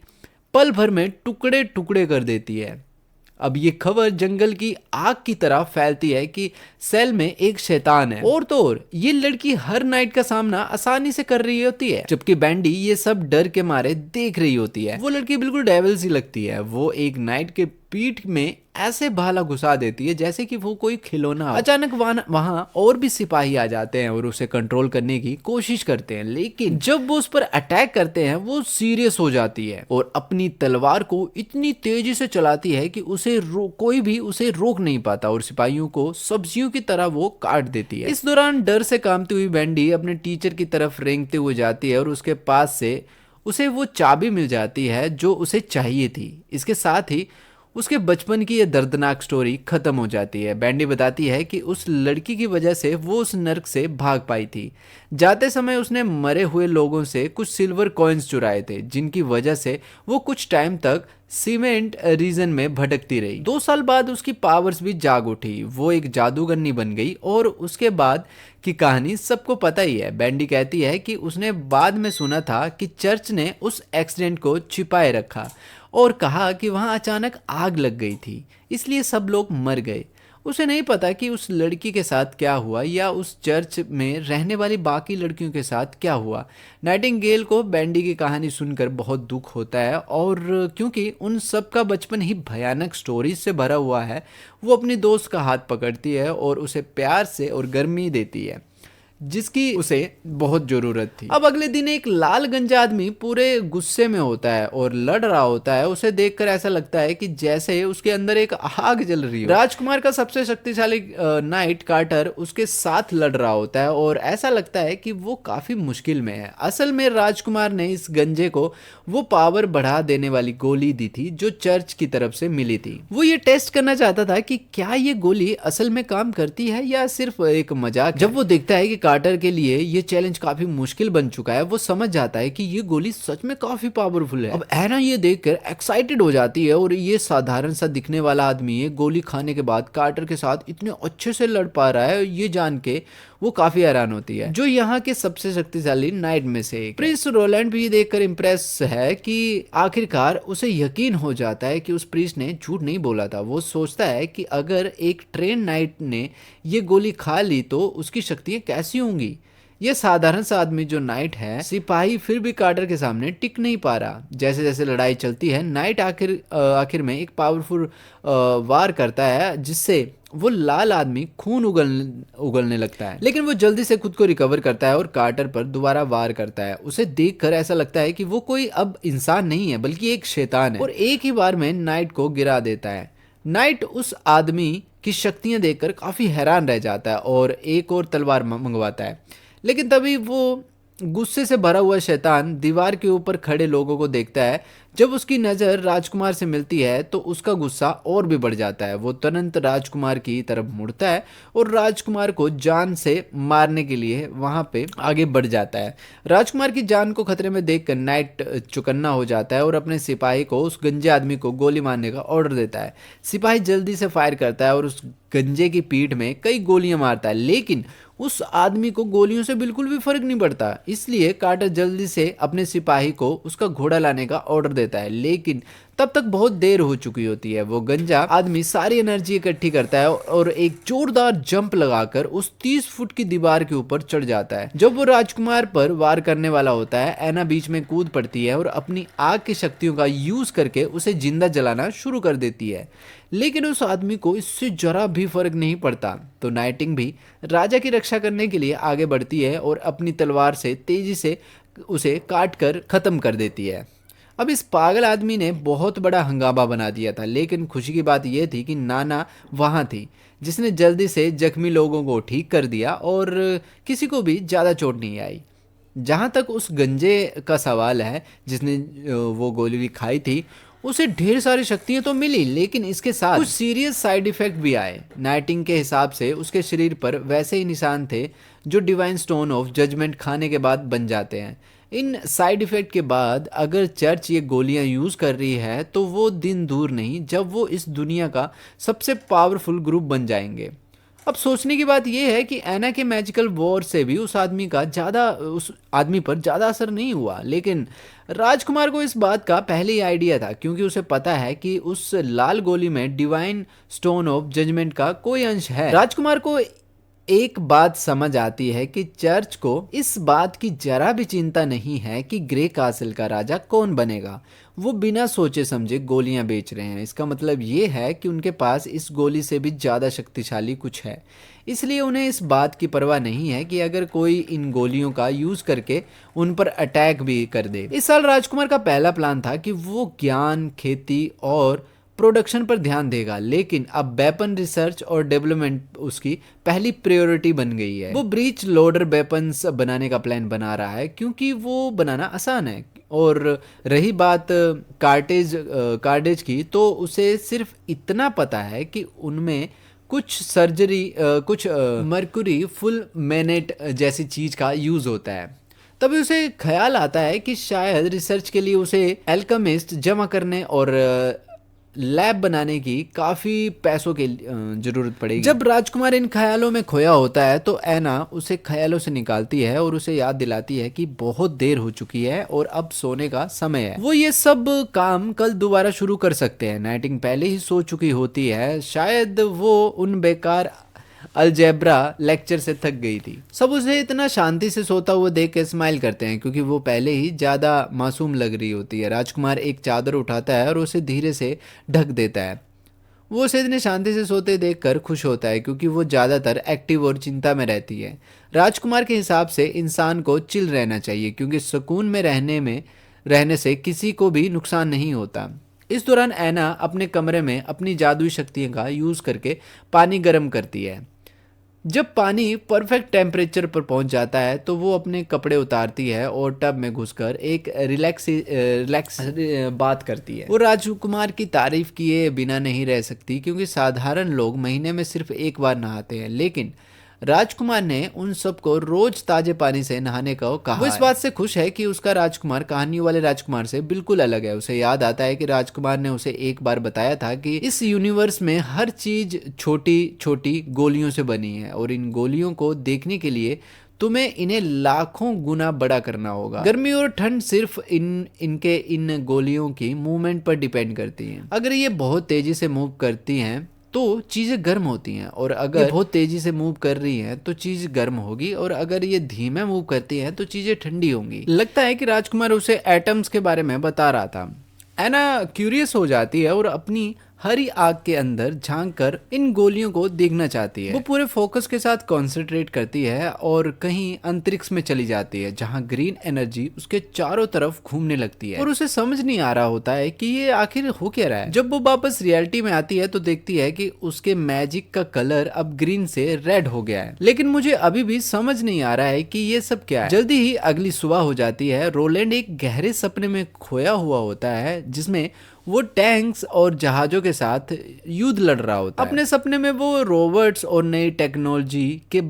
पल भर में टुकड़े टुकड़े कर देती है। अब ये खबर जंगल की आग की तरह फैलती है कि सेल में एक शैतान है। और तो और ये लड़की हर नाइट का सामना आसानी से कर रही होती है, जबकि बैंडी ये सब डर के मारे देख रही होती है। वो लड़की बिल्कुल डेविल सी लगती है। वो एक नाइट के पीठ में ऐसे भाला घुसा देती है जैसे कि वो कोई खिलौना हो। अचानक वहां और भी सिपाही आ जाते हैं और उसे कंट्रोल करने की कोशिश करते हैं, लेकिन जब वो उस पर अटैक करते हैं वो सीरियस हो जाती है और अपनी तलवार को इतनी तेजी से चलाती है कि कोई भी उसे रोक नहीं पाता और सिपाहियों को सब्जियों की तरह वो काट देती है। इस दौरान डर से कांपती हुई बैंडी अपने टीचर की तरफ रेंगते हुए जाती है और उसके पास से उसे वो चाबी मिल जाती है जो उसे चाहिए थी। इसके साथ ही उसके बचपन की यह दर्दनाक स्टोरी खत्म हो जाती है। बैंडी बताती है कि उस लड़की की वजह से वो उस नर्क से भाग पाई थी। जाते समय उसने मरे हुए लोगों से कुछ सिल्वर कॉइन्स चुराए थे, जिनकी वजह से वो कुछ टाइम तक सीमेंट रीजन में भटकती रही। 2 साल बाद उसकी पावर्स भी जाग उठी। वो एक जादूगरनी बन गई और उसके बाद की कहानी सबको पता ही है। बैंडी कहती है कि उसने बाद में सुना था कि चर्च ने उस एक्सीडेंट को छिपाए रखा और कहा कि वहां अचानक आग लग गई थी, इसलिए सब लोग मर गए। उसे नहीं पता कि उस लड़की के साथ क्या हुआ या उस चर्च में रहने वाली बाकी लड़कियों के साथ क्या हुआ। नाइटिंगेल को बैंडी की कहानी सुनकर बहुत दुख होता है और क्योंकि उन सब का बचपन ही भयानक स्टोरीज से भरा हुआ है, वो अपनी दोस्त का हाथ पकड़ती है और उसे प्यार से और गर्मी देती है जिसकी उसे बहुत जरूरत थी। अब अगले दिन एक लाल गंजा आदमी पूरे गुस्से में होता है और लड़ रहा होता है। उसे देखकर ऐसा लगता है कि जैसे उसके अंदर एक आग जल रही हो। राजकुमार का सबसे शक्तिशाली नाइट कार्टर उसके साथ लड़ रहा होता है और ऐसा लगता है कि वो काफी मुश्किल में है। असल में राजकुमार ने इस गंजे को वो पावर बढ़ा देने वाली गोली दी थी जो चर्च की तरफ से मिली थी। वो ये टेस्ट करना चाहता था कि क्या ये गोली असल में काम करती है या सिर्फ एक मजाक। जब वो देखता है कि कार्टर के लिए ये चैलेंज काफी मुश्किल बन चुका है, वो समझ जाता है कि ये गोली सच में काफी पावरफुल है। अब एना ये देखकर एक्साइटेड हो जाती है और ये साधारण सा दिखने वाला आदमी ये गोली खाने के बाद कार्टर के साथ इतने अच्छे से लड़ पा रहा है, ये जान के वो काफी हैरान होती है। जो यहाँ के सबसे शक्तिशाली नाइट में से एक। प्रिंस रोलैंड भी देखकर इम्प्रेस है कि आखिरकार उसे यकीन हो जाता है कि उस प्रिंस ने झूठ नहीं बोला था। वो सोचता है कि अगर एक ट्रेन नाइट ने ये गोली खा ली तो उसकी शक्तियां कैसी होंगी। ये साधारण सा आदमी जो नाइट है सिपाही फिर भी कार्टर के सामने टिक नहीं पा रहा। जैसे जैसे लड़ाई चलती है नाइट आखिर में एक पावरफुल वार करता है जिससे वो लाल आदमी खून उगलने लगता है, लेकिन वो जल्दी से खुद को रिकवर करता है और कार्टर पर दोबारा वार करता है। उसे देखकर ऐसा लगता है कि वो कोई अब इंसान नहीं है बल्कि एक शैतान है और एक ही बार में नाइट को गिरा देता है। नाइट उस आदमी की शक्तियां देखकर काफी हैरान रह जाता है और एक और तलवार मंगवाता है, लेकिन तभी वो गुस्से से भरा हुआ शैतान दीवार के ऊपर खड़े लोगों को देखता है। जब उसकी नज़र राजकुमार से मिलती है तो उसका गुस्सा और भी बढ़ जाता है। वो तुरंत राजकुमार की तरफ मुड़ता है और राजकुमार को जान से मारने के लिए वहां पे आगे बढ़ जाता है। राजकुमार की जान को खतरे में देखकर नाइट चौकन्ना हो जाता है और अपने सिपाही को उस गंजे आदमी को गोली मारने का ऑर्डर देता है। सिपाही जल्दी से फायर करता है और उस गंजे की पीठ में कई गोलियां मारता है, लेकिन उस आदमी को गोलियों से बिल्कुल भी फर्क नहीं पड़ता। इसलिए कार्टर जल्दी से अपने सिपाही को उसका घोड़ा लाने का ऑर्डर देता है, लेकिन तब तक बहुत देर हो चुकी होती है। वो गंजा आदमी सारी एनर्जी इकट्ठी करता है और एक जोरदार जंप लगाकर उस 30 फुट की दीवार के ऊपर चढ़ जाता है। जब वो राजकुमार पर वार करने वाला होता है, एना बीच में कूद पड़ती है और अपनी आग की शक्तियों का यूज करके उसे जिंदा जलाना शुरू कर देती है, लेकिन उस आदमी को इससे जरा भी फर्क नहीं पड़ता। तो नाइटिंग भी राजा की रक्षा करने के लिए आगे बढ़ती है और अपनी तलवार से तेजी से उसे काट कर खत्म कर देती है। अब इस पागल आदमी ने बहुत बड़ा हंगामा बना दिया था, लेकिन खुशी की बात यह थी कि नाना वहां थी जिसने जल्दी से जख्मी लोगों को ठीक कर दिया और किसी को भी ज़्यादा चोट नहीं आई। जहां तक उस गंजे का सवाल है जिसने वो गोली खाई थी, उसे ढेर सारी शक्तियां तो मिली, लेकिन इसके साथ कुछ सीरियस साइड इफेक्ट भी आए। नाइटिंग के हिसाब से उसके शरीर पर वैसे ही निशान थे जो डिवाइन स्टोन ऑफ जजमेंट खाने के बाद बन जाते हैं। इन साइड इफ़ेक्ट के बाद अगर चर्च ये गोलियां यूज़ कर रही है तो वो दिन दूर नहीं जब वो इस दुनिया का सबसे पावरफुल ग्रुप बन जाएंगे। अब सोचने की बात यह है कि एना के मैजिकल वॉर से भी उस आदमी पर ज़्यादा असर नहीं हुआ, लेकिन राजकुमार को इस बात का पहले ही आइडिया था क्योंकि उसे पता है कि उस लाल गोली में डिवाइन स्टोन ऑफ जजमेंट का कोई अंश है। राजकुमार को एक बात समझ आती है कि चर्च को इस बात की जरा भी चिंता नहीं है कि ग्रे कासल का राजा कौन बनेगा। वो बिना सोचे समझे गोलियां बेच रहे हैं। इसका मतलब ये है कि उनके पास इस गोली से भी ज़्यादा शक्तिशाली कुछ है, इसलिए उन्हें इस बात की परवाह नहीं है कि अगर कोई इन गोलियों का यूज़ करके उन पर अटैक भी कर दे। इस साल राजकुमार का पहला प्लान था कि वो ज्ञान, खेती और प्रोडक्शन पर ध्यान देगा, लेकिन अब वेपन रिसर्च और डेवलपमेंट उसकी पहली प्रायोरिटी बन गई है। वो ब्रीच लोडर वेपन्स बनाने का प्लान बना रहा है क्योंकि वो बनाना आसान है। और रही बात कार्टेज की, तो उसे सिर्फ इतना पता है कि उनमें कुछ मर्क्यूरी फुल मैनेट जैसी चीज़ का यूज़ होता है। तभी उसे ख्याल आता है कि शायद रिसर्च के लिए उसे एल्केमिस्ट जमा करने और लैब बनाने की काफ़ी पैसों की ज़रूरत पड़ेगी। जब राजकुमार इन ख्यालों में खोया होता है तो एना उसे ख्यालों से निकालती है और उसे याद दिलाती है कि बहुत देर हो चुकी है और अब सोने का समय है। वो ये सब काम कल दोबारा शुरू कर सकते हैं। नाइटिंग पहले ही सो चुकी होती है, शायद वो उन बेकार अलजेब्रा लेक्चर से थक गई थी। सब उसे इतना शांति से सोता हुआ देख के स्माइल करते हैं क्योंकि वो पहले ही ज़्यादा मासूम लग रही होती है। राजकुमार एक चादर उठाता है और उसे धीरे से ढक देता है। वो उसे इतने शांति से सोते देखकर खुश होता है क्योंकि वो ज़्यादातर एक्टिव और चिंता में रहती है। राजकुमार के हिसाब से इंसान को चिल रहना चाहिए क्योंकि सुकून में रहने से किसी को भी नुकसान नहीं होता। इस दौरान एना अपने कमरे में अपनी जादुई शक्तियों का यूज़ करके पानी गर्म करती है। जब पानी परफेक्ट टेम्परेचर पर पहुंच जाता है तो वो अपने कपड़े उतारती है और टब में घुसकर एक रिलैक्स बात करती है। वो राजकुमार की तारीफ किए बिना नहीं रह सकती क्योंकि साधारण लोग महीने में सिर्फ एक बार नहाते हैं, लेकिन राजकुमार ने उन सबको रोज ताजे पानी से नहाने को कहा। वो इस बात से खुश है कि उसका राजकुमार कहानियों वाले राजकुमार से बिल्कुल अलग है। उसे याद आता है कि राजकुमार ने उसे एक बार बताया था कि इस यूनिवर्स में हर चीज छोटी छोटी गोलियों से बनी है और इन गोलियों को देखने के लिए तुम्हें इन्हें लाखों गुना बड़ा करना होगा। गर्मी और ठंड सिर्फ इन गोलियों की मूवमेंट पर डिपेंड करती हैं। अगर ये बहुत तेजी से मूव करती हैं तो चीज़ें गर्म होती हैं, और अगर ये बहुत तेज़ी से मूव कर रही हैं तो चीज़ गर्म होगी, और अगर ये धीमे मूव करती हैं तो चीज़ें ठंडी होंगी। लगता है कि राजकुमार उसे एटम्स के बारे में बता रहा था। एना क्यूरियस हो जाती है और अपनी हरी आग के अंदर झांक कर इन गोलियों को देखना चाहती है। वो पूरे फोकस के साथ कंसंट्रेट करती है और कहीं अंतरिक्ष में चली जाती है जहां ग्रीन एनर्जी उसके चारों तरफ घूमने लगती है और उसे समझ नहीं आ रहा होता है कि ये आखिर हो क्या रहा है। जब वो वापस रियलिटी में आती है तो देखती है कि उसके मैजिक का कलर अब ग्रीन से रेड हो गया है, लेकिन मुझे अभी भी समझ नहीं आ रहा है कि ये सब क्या है। जल्दी ही अगली सुबह हो जाती है। रोलैंड एक गहरे सपने में खोया हुआ होता है जिसमें वो टैंक्स और जहाजों के साथ युद्ध लड़ रहा होता है। अपने सपने में वो रोबोट्स और नई टेक्नोलॉजी के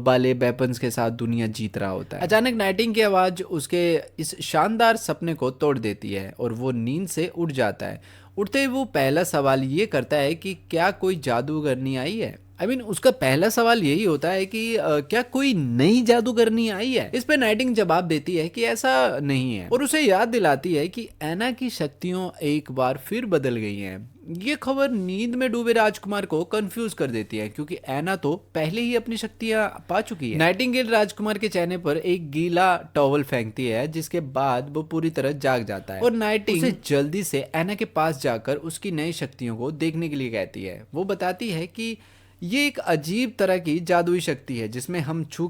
वाले वेपन्स के साथ दुनिया जीत रहा होता है। अचानक नाइटिंग की आवाज उसके इस शानदार सपने को तोड़ देती है और वो नींद से उठ जाता है। उठते ही वो पहला सवाल ये करता है कि क्या कोई जादूगरनी आई है। उसका पहला सवाल यही होता है कि क्या कोई नई जादूगरनी आई है। इस पे नाइटिंग जवाब देती है कि ऐसा नहीं है और उसे याद दिलाती है कि एना की शक्तियां एक बार फिर बदल गई हैं। ये खबर नींद में डूबे राजकुमार को कंफ्यूज कर देती है क्योंकि एना तो पहले ही अपनी शक्तियां पा चुकी है। नाइटिंगेल राजकुमार के चेहरे पर एक गीला टॉवल फेंकती है जिसके बाद वो पूरी तरह जाग जाता है और नाइटिंग उसे जल्दी से एना के पास जाकर उसकी नई शक्तियों को देखने के लिए कहती है। वो बताती है कि ये एक अजीब तरह की जादुई शक्ति है जिसमें हम छू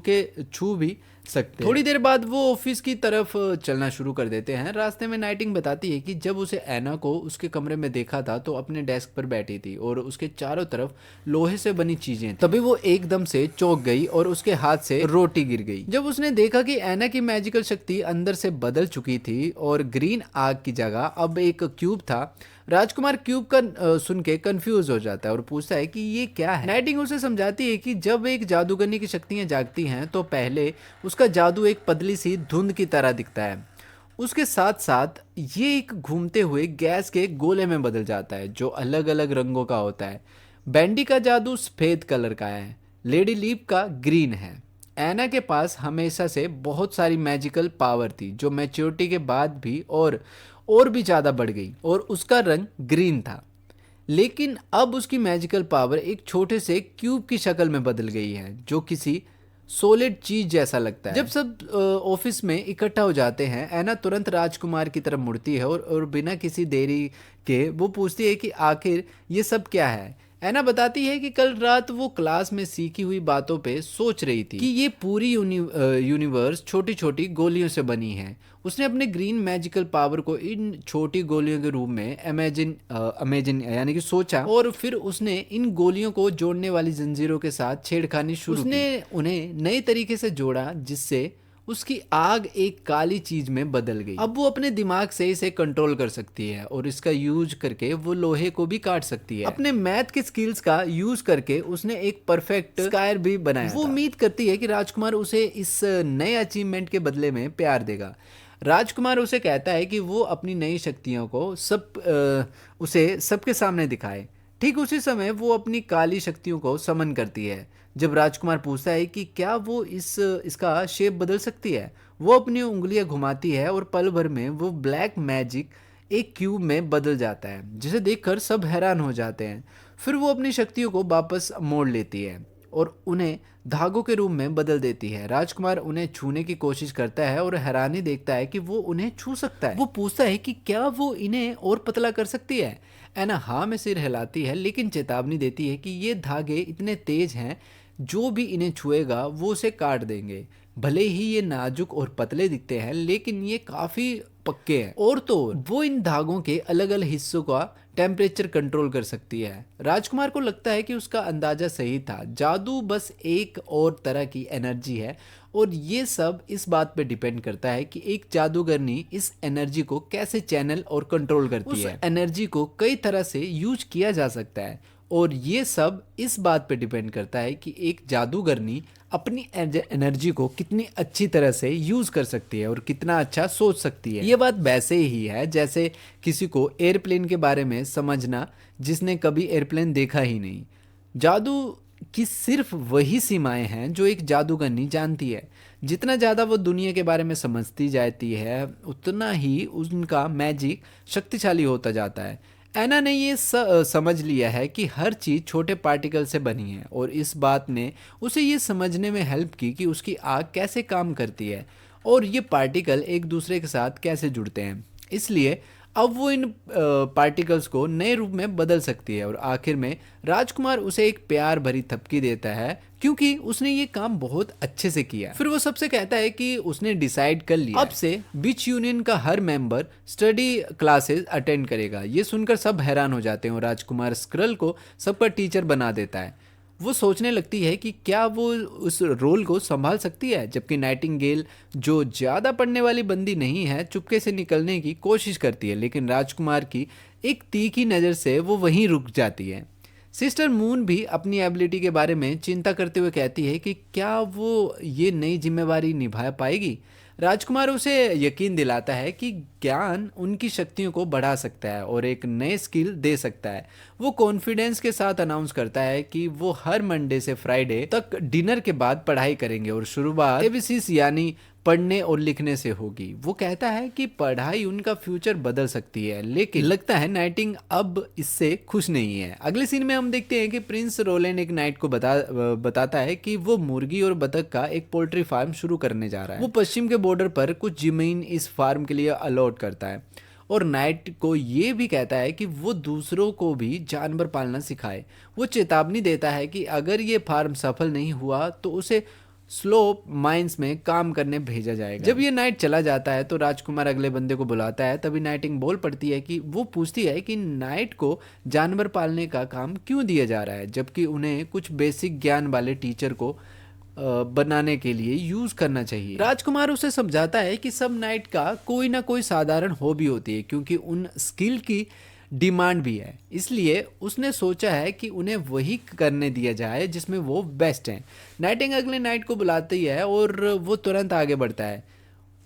भी सकते हैं। थोड़ी देर बाद वो ऑफिस की तरफ चलना शुरू कर देते हैं। रास्ते में नाइटिंग बताती है कि जब उसे एना को उसके कमरे में देखा था तो अपने डेस्क पर बैठी थी और उसके चारों तरफ लोहे से बनी चीजें। तभी वो एकदम से चौंक गई और उसके हाथ से रोटी गिर गई। जब उसने देखा कि एना की मैजिकल शक्ति अंदर से बदल चुकी थी और ग्रीन आग की जगह अब एक क्यूब था, राजकुमार क्यूब का सुन के कंफ्यूज हो जाता है और पूछता है कि ये क्या है। नाइटिंग उसे समझाती है कि जब एक जादूगरनी की शक्तियां जागती हैं तो पहले उसका जादू एक पतली सी धुंध की तरह दिखता है, उसके साथ साथ ये एक घूमते हुए गैस के गोले में बदल जाता है जो अलग अलग रंगों का होता है। बैंडी का जादू सफेद कलर का है, लेडी लीप का ग्रीन है। एना के पास हमेशा से बहुत सारी मैजिकल पावर थी जो मैच्योरिटी के बाद भी और भी ज़्यादा बढ़ गई और उसका रंग ग्रीन था। लेकिन अब उसकी मैजिकल पावर एक छोटे से क्यूब की शक्ल में बदल गई है जो किसी सॉलिड चीज जैसा लगता है। जब सब ऑफिस में इकट्ठा हो जाते हैं, एना तुरंत राजकुमार की तरफ मुड़ती है और बिना किसी देरी के वो पूछती है कि आखिर ये सब क्या है। एना बताती है कि कल रात वो क्लास में सीखी हुई बातों पे सोच रही थी कि ये पूरी यूनिवर्स छोटी छोटी गोलियों से बनी है। उसने अपने ग्रीन मैजिकल पावर को इन छोटी गोलियों के रूप में इमेजिन यानी कि सोचा और फिर उसने इन गोलियों को जोड़ने वाली जंजीरों के साथ छेड़खानी शुरू की। उसने उन्हें नए तरीके से जोड़ा जिससे उसकी आग एक काली चीज में बदल गई। अब वो अपने दिमाग से इसे कंट्रोल कर सकती है और इसका यूज करके वो लोहे को भी काट सकती है। अपने मैथ के स्किल्स का यूज करके उसने एक परफेक्ट स्कायर भी बनाया। वो उम्मीद करती है कि राजकुमार उसे इस नए अचीवमेंट के बदले में प्यार देगा। राजकुमार उसे कहता है कि वो अपनी नई शक्तियों को उसे सबके सामने दिखाए। ठीक उसी समय वो अपनी काली शक्तियों को समन करती है। जब राजकुमार पूछता है कि क्या वो इसका शेप बदल सकती है, वो अपनी उंगलियां घुमाती है और पल भर में वो ब्लैक मैजिक एक क्यूब में बदल जाता है जिसे देखकर सब हैरान हो जाते हैं। फिर वो अपनी शक्तियों को वापस मोड़ लेती है और उन्हें धागों के रूप में बदल देती है। राजकुमार उन्हें छूने की कोशिश करता है और हैरानी देखता है कि वो उन्हें छू सकता है। वो पूछता है कि क्या वो इन्हें और पतला कर सकती है। एना हाँ में सिर हिलाती है लेकिन चेतावनी देती है कि ये धागे इतने तेज हैं जो भी इन्हें छुएगा वो उसे काट देंगे। भले ही ये नाजुक और पतले दिखते हैं लेकिन ये काफी पक्के हैं और तो वो इन धागों के अलग अलग हिस्सों का टेम्परेचर कंट्रोल कर सकती है। राजकुमार को लगता है कि उसका अंदाजा सही था, जादू बस एक और तरह की एनर्जी है और ये सब इस बात पे डिपेंड करता है कि एक जादूगरनी इस एनर्जी को कैसे चैनल और कंट्रोल करती है। उस एनर्जी को कई तरह से यूज किया जा सकता है और ये सब इस बात पे डिपेंड करता है कि एक जादूगरनी अपनी एनर्जी को कितनी अच्छी तरह से यूज कर सकती है और कितना अच्छा सोच सकती है। ये बात वैसे ही है जैसे किसी को एयरप्लेन के बारे में समझना जिसने कभी एयरप्लेन देखा ही नहीं। जादू की सिर्फ वही सीमाएं हैं जो एक जादूगरनी जानती है। जितना ज़्यादा वो दुनिया के बारे में समझती जाती है उतना ही उनका मैजिक शक्तिशाली होता जाता है। एना ने ये समझ लिया है कि हर चीज़ छोटे पार्टिकल से बनी है और इस बात ने उसे ये समझने में हेल्प की कि उसकी आग कैसे काम करती है और ये पार्टिकल एक दूसरे के साथ कैसे जुड़ते हैं। इसलिए अब वो इन पार्टिकल्स को नए रूप में बदल सकती है और आखिर में राजकुमार उसे एक प्यार भरी थपकी देता है क्योंकि उसने ये काम बहुत अच्छे से किया। फिर वो सबसे कहता है कि उसने डिसाइड कर लिया अब से बीच यूनियन का हर मेंबर स्टडी क्लासेस अटेंड करेगा। ये सुनकर सब हैरान हो जाते हैं और राजकुमार स्क्रल को सबका टीचर बना देता है। वो सोचने लगती है कि क्या वो उस रोल को संभाल सकती है, जबकि नाइटिंगेल जो ज़्यादा पढ़ने वाली बंदी नहीं है चुपके से निकलने की कोशिश करती है लेकिन राजकुमार की एक तीखी नज़र से वो वहीं रुक जाती है। सिस्टर मून भी अपनी एबिलिटी के बारे में चिंता करते हुए कहती है कि क्या वो ये नई जिम्मेवारी निभा पाएगी। राजकुमार उसे यकीन दिलाता है कि ज्ञान उनकी शक्तियों को बढ़ा सकता है और एक नए स्किल दे सकता है। वो कॉन्फिडेंस के साथ अनाउंस करता है कि वो हर मंडे से फ्राइडे तक डिनर के बाद पढ़ाई करेंगे और शुरुआत एबीसीस यानी पढ़ने और लिखने से होगी। वो कहता है कि पढ़ाई उनका फ्यूचर बदल सकती है लेकिन लगता है नाइटिंग अब इससे खुश नहीं है। अगले सीन में हम देखते हैं कि प्रिंस रोलैंड एक नाइट को बताता है कि वो मुर्गी और बतख का एक पोल्ट्री फार्म शुरू करने जा रहा है। वो पश्चिम के बॉर्डर पर कुछ जमीन इस फार्म के लिए अलॉट करता है और नाइट को ये भी कहता है कि वो दूसरों को भी जानवर पालना सिखाए। वो चेतावनी देता है कि अगर ये फार्म सफल नहीं हुआ तो उसे स्लोप माइंस में काम करने भेजा जाएगा। जब ये नाइट चला जाता है तो राजकुमार अगले बंदे को बुलाता है। तभी नाइटिंग बोल पड़ती है कि वो पूछती है कि नाइट को जानवर पालने का काम क्यों दिया जा रहा है जबकि उन्हें कुछ बेसिक ज्ञान वाले टीचर को बनाने के लिए यूज करना चाहिए। राजकुमार उसे समझाता है कि सब नाइट का कोई ना कोई साधारण हॉबी होती है क्योंकि उन स्किल की डिमांड भी है, इसलिए उसने सोचा है कि उन्हें वही करने दिया जाए जिसमें वो बेस्ट हैं। नाइटिंग अगले नाइट को बुलाती है और वो तुरंत आगे बढ़ता है।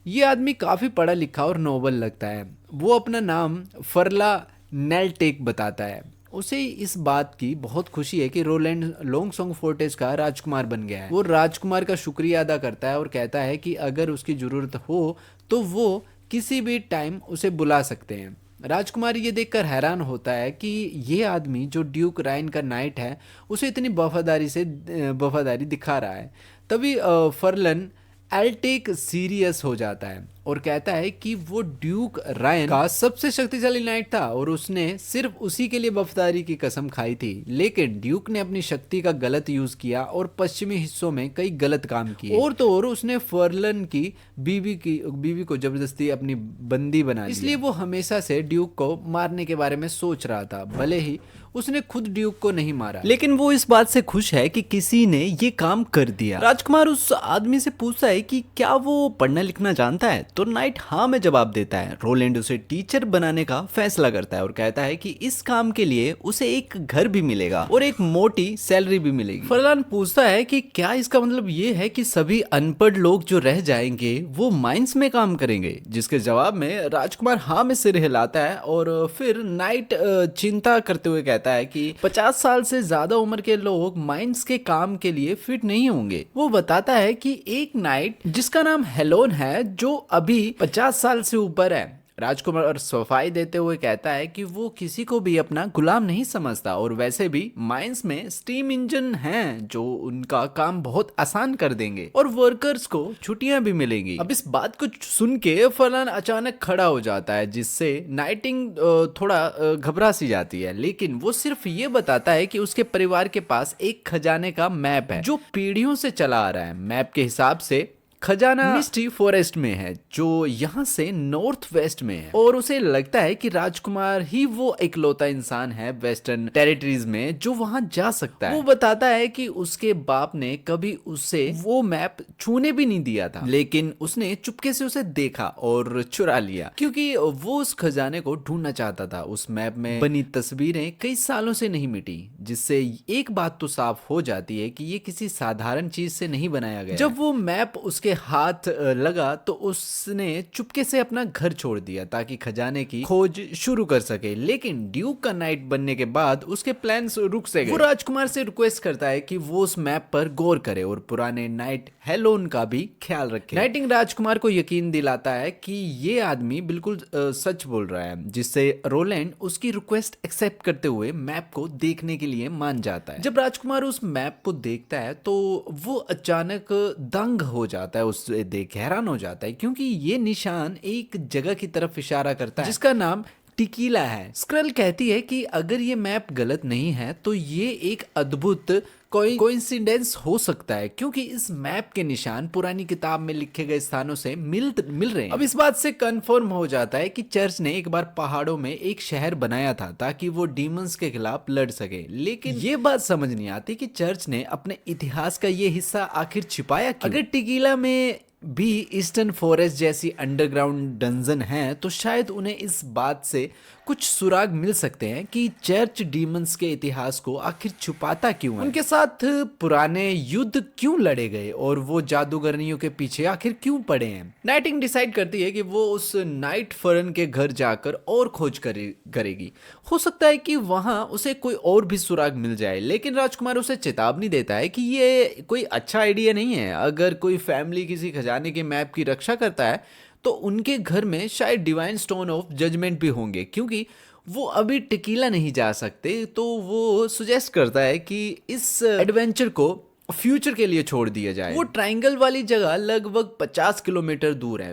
ये आदमी काफ़ी पढ़ा लिखा और नोबल लगता है। वो अपना नाम फरला नेल्टेक बताता है। उसे इस बात की बहुत खुशी है कि रोलैंड लोंगसोंग फोर्टेस का राजकुमार बन गया है। वो राजकुमार का शुक्रिया अदा करता है और कहता है कि अगर उसकी ज़रूरत हो तो वो किसी भी टाइम उसे बुला सकते हैं। राजकुमार ये देखकर हैरान होता है कि ये आदमी जो ड्यूक रायन का नाइट है उसे इतनी वफादारी दिखा रहा है। तभी फरलन एल्टेक सीरियस हो जाता है और कहता है कि वो ड्यूक रायन का सबसे शक्तिशाली नाइट था और उसने सिर्फ उसी के लिए वफादारी की कसम खाई थी, लेकिन ड्यूक ने अपनी शक्ति का गलत यूज किया और पश्चिमी हिस्सों में कई गलत काम किए। और तो और उसने फर्लन की बीवी को जबरदस्ती अपनी बंदी बना लिया। इसलिए वो हमेशा से ड्यूक को मारने के बारे में सोच रहा था, भले ही उसने खुद ड्यूक को नहीं मारा, लेकिन वो इस बात से खुश है कि किसी ने ये काम कर दिया। राजकुमार उस आदमी से पूछता है कि क्या वो पढ़ना लिखना जानता है, तो नाइट हाँ में जवाब देता है। रोलैंड उसे टीचर बनाने का फैसला करता है और कहता है कि इस काम के लिए उसे एक घर भी मिलेगा और एक मोटी सैलरी भी मिलेगी। फरलान पूछता है कि क्या इसका मतलब ये है कि सभी अनपढ़ लोग जो रह जाएंगे वो माइंस में काम करेंगे, जिसके जवाब में राजकुमार हाँ में सिर हिलाता है और फिर नाइट चिंता करते हुए कहता है कि 50 साल से ज्यादा उम्र के लोग माइंस के काम के लिए फिट नहीं होंगे। वो बताता है कि एक नाइट जिसका नाम हेलोन है जो अभी 50 साल से ऊपर है। राजकुमार सफाई देते हुए कहता है कि वो किसी को भी अपना गुलाम नहीं समझता और वैसे भी माइंस में स्टीम इंजन हैं जो उनका काम बहुत आसान कर देंगे और वर्कर्स को छुट्टियां भी मिलेंगी। अब इस बात को सुन के फरलान अचानक खड़ा हो जाता है, जिससे नाइटिंग थोड़ा घबरा सी जाती है, लेकिन वो सिर्फ ये बताता है कि उसके परिवार के पास एक खजाने का मैप है जो पीढ़ियों से चला आ रहा है। मैप के हिसाब से खजाना मिस्टी फॉरेस्ट में है जो यहाँ से नॉर्थ वेस्ट में है और उसे लगता है कि राजकुमार ही वो इकलौता इंसान है वेस्टर्न टेरिटरीज में जो वहां जा सकता है। वो बताता है कि उसके बाप ने कभी उसे वो मैप छूने भी नहीं दिया था, लेकिन उसने चुपके से उसे देखा और चुरा लिया क्योंकि वो उस खजाने को ढूंढना चाहता था। उस मैप में बनी तस्वीरें कई सालों से नहीं मिटी, जिससे एक बात तो साफ हो जाती है कि ये किसी साधारण चीज से नहीं बनाया गया। जब वो मैप उसके हाथ लगा तो उसने चुपके से अपना घर छोड़ दिया ताकि खजाने की खोज शुरू कर सके, लेकिन ड्यूक का नाइट बनने के बाद उसके प्लान्स रुक से गए। वो राजकुमार से रिक्वेस्ट करता है कि वो उस मैप पर गौर करे और पुराने नाइट हेलोन का भी ख्याल रखे। नाइटिंग राजकुमार को यकीन दिलाता है कि ये आदमी बिल्कुल सच बोल रहा है, जिससे रोलैंड उसकी रिक्वेस्ट एक्सेप्ट करते हुए मैप को देखने के लिए मान जाता है। जब राजकुमार उस मैप को देखता है तो वो अचानक दंग हो जाता है, उससे देख हैरान हो जाता है क्योंकि ये निशान एक जगह की तरफ इशारा करता है जिसका नाम टिकीला है। स्क्रल कहती है कि अगर ये मैप गलत नहीं है तो ये एक अद्भुत कोइंसिडेंस हो सकता है क्योंकि इस मैप के निशान पुरानी किताब में लिखे गए स्थानों से मिल रहे हैं। अब इस बात से कंफर्म हो जाता है कि चर्च ने एक बार पहाड़ों में एक शहर बनाया था ताकि वो डीमंस के खिलाफ लड़ सके, लेकिन ये बात समझ नहीं आती कि चर्च ने अपने इतिहास का ये हिस्सा आखिर छिपाया क्यों? अगर टिकीला में भी ईस्टर्न फॉरेस्ट जैसी अंडरग्राउंड डंजन है तो शायद उन्हें इस बात से कुछ सुराग मिल सकते हैं कि चर्च डीमंस के इतिहास को आखिर छुपाता क्यों है, उनके साथ पुराने युद्ध क्यों लड़े गए और वो जादूगरनियों के पीछे आखिर क्यों पड़े हैं। नाइटिंग डिसाइड करती है कि वो उस नाइट फरन के घर जाकर और खोज करेगी। हो सकता है कि वहां उसे कोई और भी सुराग मिल जाए, लेकिन राजकुमार उसे चेतावनी देता है कि ये कोई अच्छा आइडिया नहीं है। अगर कोई फैमिली किसी खजाने के मैप की रक्षा करता है तो उनके घर में शायद डिवाइन स्टोन ऑफ जजमेंट भी होंगे, क्योंकि वो अभी टिकीला नहीं जा सकते। तो वो सुजेस्ट करता है कि इस एडवेंचर को फ्यूचर के लिए छोड़ दिया जाए। वो ट्रायंगल वाली जगह लगभग 50 किलोमीटर दूर है।